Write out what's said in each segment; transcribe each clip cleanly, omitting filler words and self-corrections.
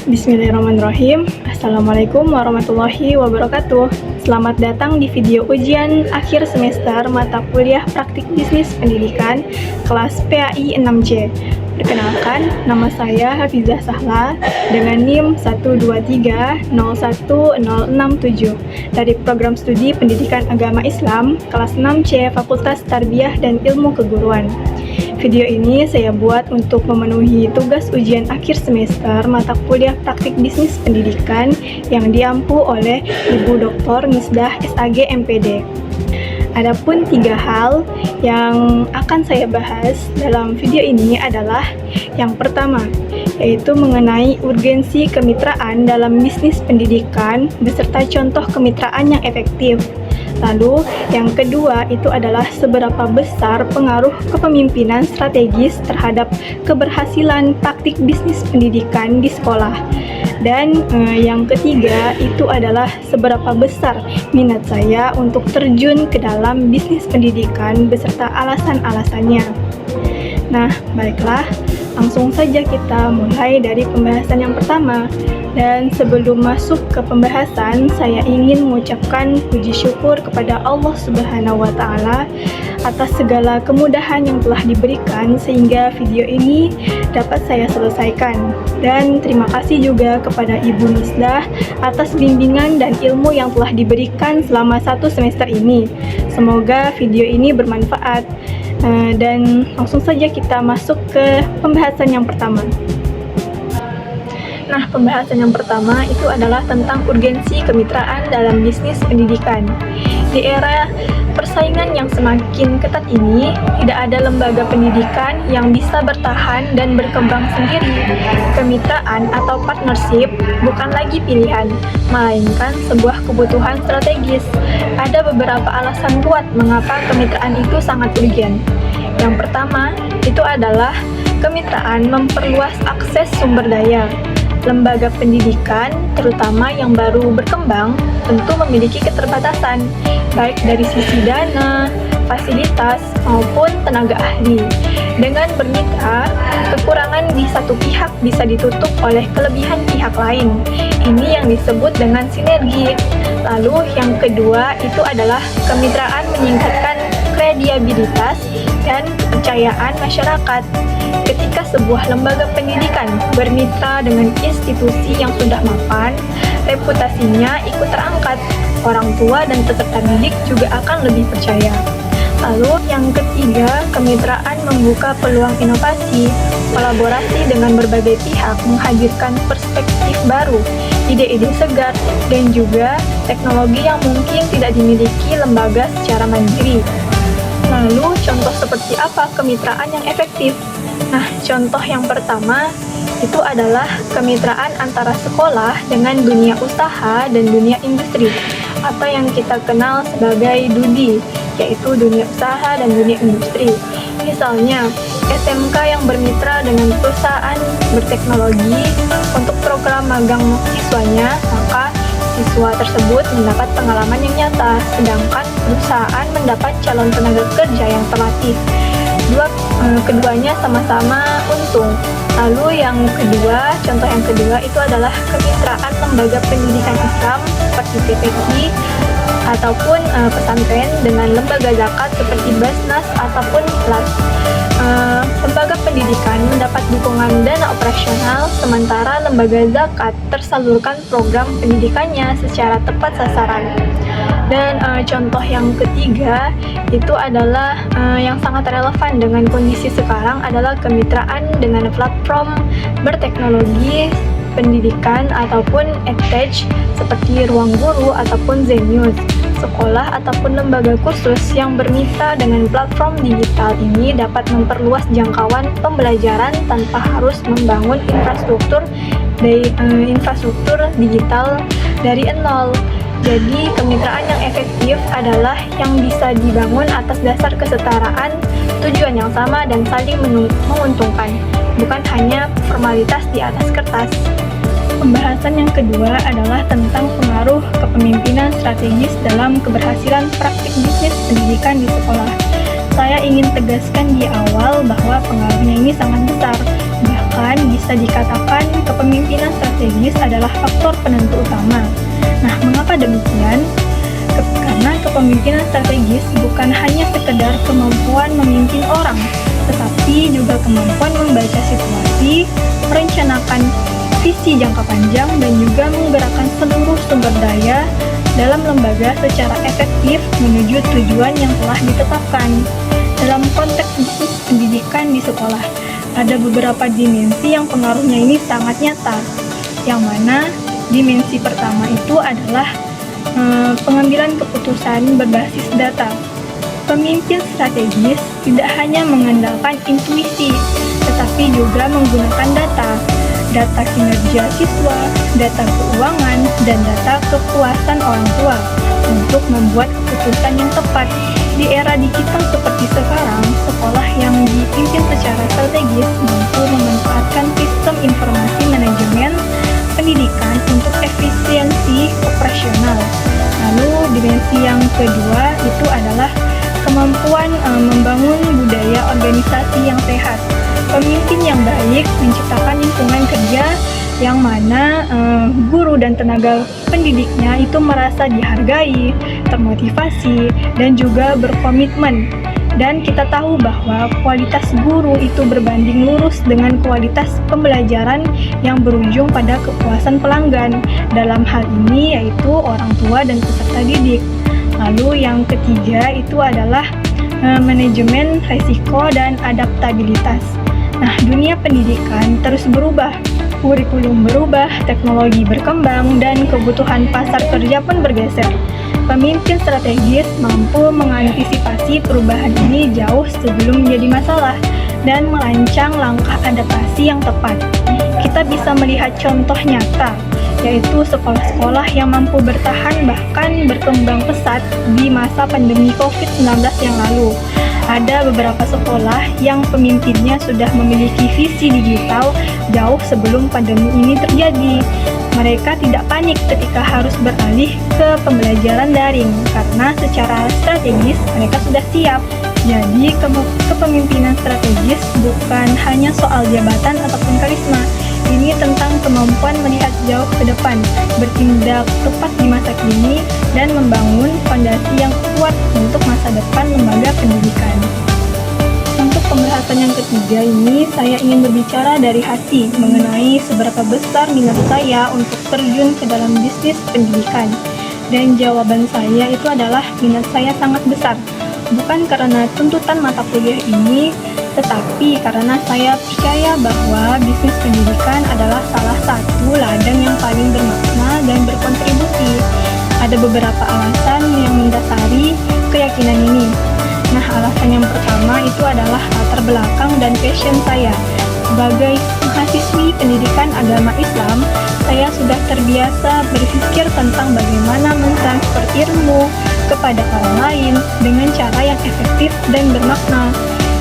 Bismillahirrahmanirrahim. Assalamualaikum warahmatullahi wabarakatuh. Selamat datang di video ujian akhir semester mata kuliah praktik bisnis pendidikan kelas PAI 6C. Perkenalkan, nama saya Hafizah Sahla dengan NIM 123010067 dari Program Studi Pendidikan Agama Islam kelas 6C Fakultas Tarbiyah dan Ilmu Keguruan. Video ini saya buat untuk memenuhi tugas ujian akhir semester mata kuliah praktik bisnis pendidikan yang diampu oleh Ibu Dr. Misdah SAG MPD. Adapun 3 hal yang akan saya bahas dalam video ini adalah yang pertama, yaitu mengenai urgensi kemitraan dalam bisnis pendidikan beserta contoh kemitraan yang efektif. Lalu, yang kedua itu adalah seberapa besar pengaruh kepemimpinan strategis terhadap keberhasilan praktik bisnis pendidikan di sekolah. Dan yang ketiga itu adalah seberapa besar minat saya untuk terjun ke dalam bisnis pendidikan beserta alasan-alasannya. Nah, baiklah, langsung saja kita mulai dari pembahasan yang pertama. Dan sebelum masuk ke pembahasan, saya ingin mengucapkan puji syukur kepada Allah Subhanahu wa Ta'ala atas segala kemudahan yang telah diberikan sehingga video ini dapat saya selesaikan. Dan terima kasih juga kepada Ibu Misdah atas bimbingan dan ilmu yang telah diberikan selama 1 semester ini. Semoga video ini bermanfaat. Dan langsung saja kita masuk ke pembahasan yang pertama. Nah, pembahasan yang pertama itu adalah tentang urgensi kemitraan dalam bisnis pendidikan. Di era persaingan yang semakin ketat ini, tidak ada lembaga pendidikan yang bisa bertahan dan berkembang sendiri. Kemitraan atau partnership bukan lagi pilihan, melainkan sebuah kebutuhan strategis. Ada beberapa alasan kuat mengapa kemitraan itu sangat urgen. Yang pertama, itu adalah kemitraan memperluas akses sumber daya. Lembaga pendidikan, terutama yang baru berkembang, tentu memiliki keterbatasan, baik dari sisi dana, fasilitas, maupun tenaga ahli. Dengan bermitra, kekurangan di satu pihak bisa ditutup oleh kelebihan pihak lain. Ini yang disebut dengan sinergi. Lalu yang kedua itu adalah kemitraan meningkatkan kredibilitas dan kepercayaan masyarakat. Ketika sebuah lembaga pendidikan bermitra dengan institusi yang sudah mapan, reputasinya ikut terangkat. Orang tua dan peserta didik juga akan lebih percaya. Lalu yang ketiga, kemitraan membuka peluang inovasi. Kolaborasi dengan berbagai pihak menghadirkan perspektif baru, ide-ide segar, dan juga teknologi yang mungkin tidak dimiliki lembaga secara mandiri. Lalu, contoh seperti apa kemitraan yang efektif? Nah, contoh yang pertama itu adalah kemitraan antara sekolah dengan dunia usaha dan dunia industri, atau yang kita kenal sebagai DUDI, yaitu dunia usaha dan dunia industri. Misalnya, SMK yang bermitra dengan perusahaan berteknologi untuk program magang siswanya, maka siswa tersebut mendapat pengalaman yang nyata, sedangkan perusahaan mendapat calon tenaga kerja yang terlatih. Keduanya sama-sama untung. Lalu yang kedua, contoh yang kedua itu adalah kemitraan lembaga pendidikan Islam seperti TPI ataupun pesantren dengan lembaga zakat seperti Basnas ataupun Kelas. Lembaga pendidikan mendapat dukungan dana operasional, sementara lembaga zakat tersalurkan program pendidikannya secara tepat sasaran. Dan contoh yang ketiga itu adalah yang sangat relevan dengan kondisi sekarang adalah kemitraan dengan platform berteknologi pendidikan ataupun edtech seperti Ruang Guru ataupun Zenius. Sekolah ataupun lembaga kursus yang bermitra dengan platform digital ini dapat memperluas jangkauan pembelajaran tanpa harus membangun infrastruktur digital dari nol. Jadi, kemitraan yang efektif adalah yang bisa dibangun atas dasar kesetaraan, tujuan yang sama, dan saling menguntungkan, bukan hanya formalitas di atas kertas. Pembahasan yang kedua adalah tentang pengaruh kepemimpinan strategis dalam keberhasilan praktik bisnis pendidikan di sekolah. saya ingin tegaskan di awal bahwa pengaruhnya ini sangat besar. Bahkan bisa dikatakan kepemimpinan strategis adalah faktor penentu utama. Nah, mengapa demikian? Karena kepemimpinan strategis bukan hanya sekedar kemampuan memimpin orang, tetapi juga kemampuan membaca situasi, merencanakan visi jangka panjang, dan juga menggerakkan seluruh sumber daya dalam lembaga secara efektif menuju tujuan yang telah ditetapkan. Dalam konteks bisnis pendidikan di sekolah, ada beberapa dimensi yang pengaruhnya ini sangat nyata, yang mana dimensi pertama itu adalah pengambilan keputusan berbasis data. Pemimpin strategis tidak hanya mengandalkan intuisi, tetapi juga menggunakan data kinerja siswa, data keuangan, dan data kepuasan orang tua untuk membuat keputusan yang tepat. Di era digital seperti sekarang, sekolah yang dipimpin secara strategis mampu memanfaatkan sistem informasi manajemen pendidikan untuk efisiensi operasional. Lalu dimensi yang kedua itu adalah kemampuan membangun budaya organisasi yang sehat. Pemimpin yang baik menciptakan lingkungan kerja yang mana guru dan tenaga pendidiknya itu merasa dihargai, termotivasi, dan juga berkomitmen. Dan kita tahu bahwa kualitas guru itu berbanding lurus dengan kualitas pembelajaran yang berujung pada kepuasan pelanggan. Dalam hal ini yaitu orang tua dan peserta didik. Lalu yang ketiga itu adalah manajemen risiko dan adaptabilitas. Nah, dunia pendidikan terus berubah. Kurikulum berubah, teknologi berkembang, dan kebutuhan pasar kerja pun bergeser. Pemimpin strategis mampu mengantisipasi perubahan ini jauh sebelum menjadi masalah dan merancang langkah adaptasi yang tepat. Kita bisa melihat contoh nyata, yaitu sekolah-sekolah yang mampu bertahan bahkan berkembang pesat di masa pandemi COVID-19 yang lalu. Ada beberapa sekolah yang pemimpinnya sudah memiliki visi digital jauh sebelum pandemi ini terjadi. Mereka tidak panik ketika harus beralih ke pembelajaran daring karena secara strategis mereka sudah siap. Jadi kepemimpinan strategis bukan hanya soal jabatan ataupun karisma. Ini tentang kemampuan melihat jauh ke depan, bertindak tepat di masa kini, dan membangun fondasi yang kuat untuk masa depan lembaga pendidikan. Untuk pembahasan yang ketiga ini, saya ingin berbicara dari hati mengenai seberapa besar minat saya untuk terjun ke dalam bisnis pendidikan. Dan jawaban saya itu adalah minat saya sangat besar. Bukan karena tuntutan mata kuliah ini, tetapi karena saya percaya bahwa bisnis pendidikan adalah salah satu ladang yang paling bermakna dan berkontribusi. Ada beberapa alasan yang mendasari keyakinan ini. Nah, alasan yang pertama itu adalah latar belakang dan passion saya. Sebagai mahasiswi pendidikan agama Islam, saya sudah terbiasa berpikir tentang bagaimana mentransfer ilmu kepada orang lain dengan cara yang efektif dan bermakna.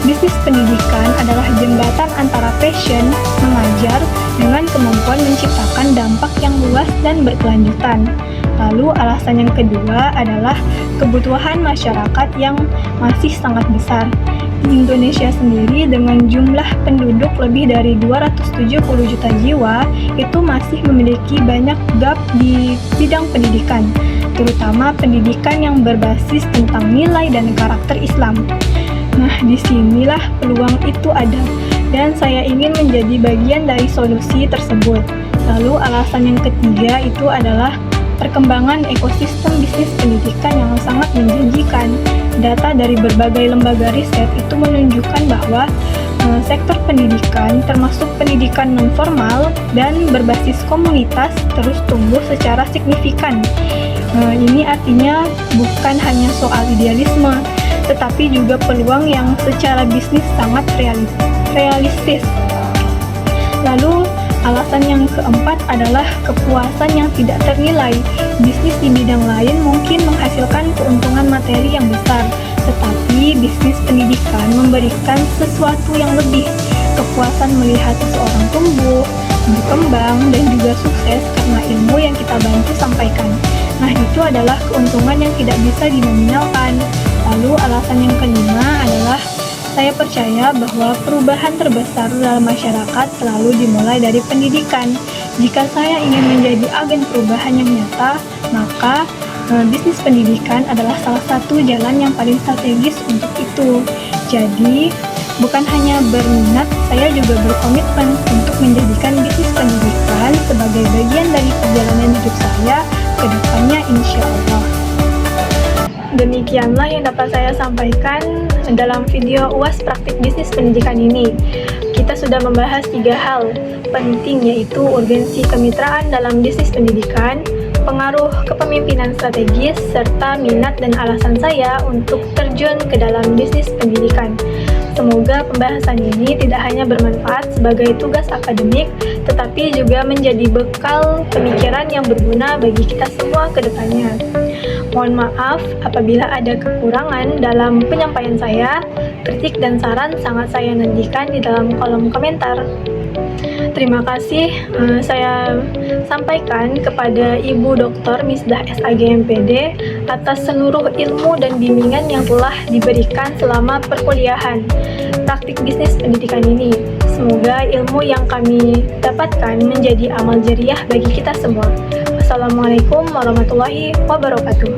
Bisnis pendidikan adalah jembatan antara passion mengajar dengan kemampuan menciptakan dampak yang luas dan berkelanjutan. Lalu alasan yang kedua adalah kebutuhan masyarakat yang masih sangat besar. Di Indonesia sendiri dengan jumlah penduduk lebih dari 270 juta jiwa itu masih memiliki banyak gap di bidang pendidikan, terutama pendidikan yang berbasis tentang nilai dan karakter Islam. Nah, disinilah peluang itu ada, dan saya ingin menjadi bagian dari solusi tersebut. Lalu alasan yang ketiga itu adalah perkembangan ekosistem bisnis pendidikan yang sangat menjanjikan. Data dari berbagai lembaga riset itu menunjukkan bahwa sektor pendidikan, termasuk pendidikan non-formal dan berbasis komunitas, terus tumbuh secara signifikan. Ini artinya bukan hanya soal idealisme, tetapi juga peluang yang secara bisnis sangat realistis. Lalu, alasan yang keempat adalah kepuasan yang tidak ternilai. Bisnis di bidang lain mungkin menghasilkan keuntungan materi yang besar, tetapi bisnis pendidikan memberikan sesuatu yang lebih. Kepuasan melihat seseorang tumbuh, berkembang, dan juga sukses karena ilmu yang kita bantu sampaikan. Nah, itu adalah keuntungan yang tidak bisa dinominalkan. Lalu alasan yang kelima adalah saya percaya bahwa perubahan terbesar dalam masyarakat selalu dimulai dari pendidikan. Jika saya ingin menjadi agen perubahan yang nyata, maka bisnis pendidikan adalah salah satu jalan yang paling strategis untuk itu. Jadi, bukan hanya berminat, saya juga berkomitmen untuk menjadikan bisnis pendidikan sebagai bagian dari perjalanan hidup saya ke depannya, insya Allah. Demikianlah yang dapat saya sampaikan dalam video UAS Praktik Bisnis Pendidikan ini. Kita sudah membahas 3 hal penting, yaitu urgensi kemitraan dalam bisnis pendidikan, pengaruh kepemimpinan strategis, serta minat dan alasan saya untuk terjun ke dalam bisnis pendidikan. Semoga pembahasan ini tidak hanya bermanfaat sebagai tugas akademik, tetapi juga menjadi bekal pemikiran yang berguna bagi kita semua ke depannya. Mohon maaf apabila ada kekurangan dalam penyampaian saya. Kritik dan saran sangat saya nantikan di dalam kolom komentar. Terima kasih saya sampaikan kepada Ibu Dr. Misdah SAG MPD atas seluruh ilmu dan bimbingan yang telah diberikan selama perkuliahan praktik bisnis pendidikan ini. Semoga ilmu yang kami dapatkan menjadi amal jariah bagi kita semua. Wassalamualaikum warahmatullahi wabarakatuh.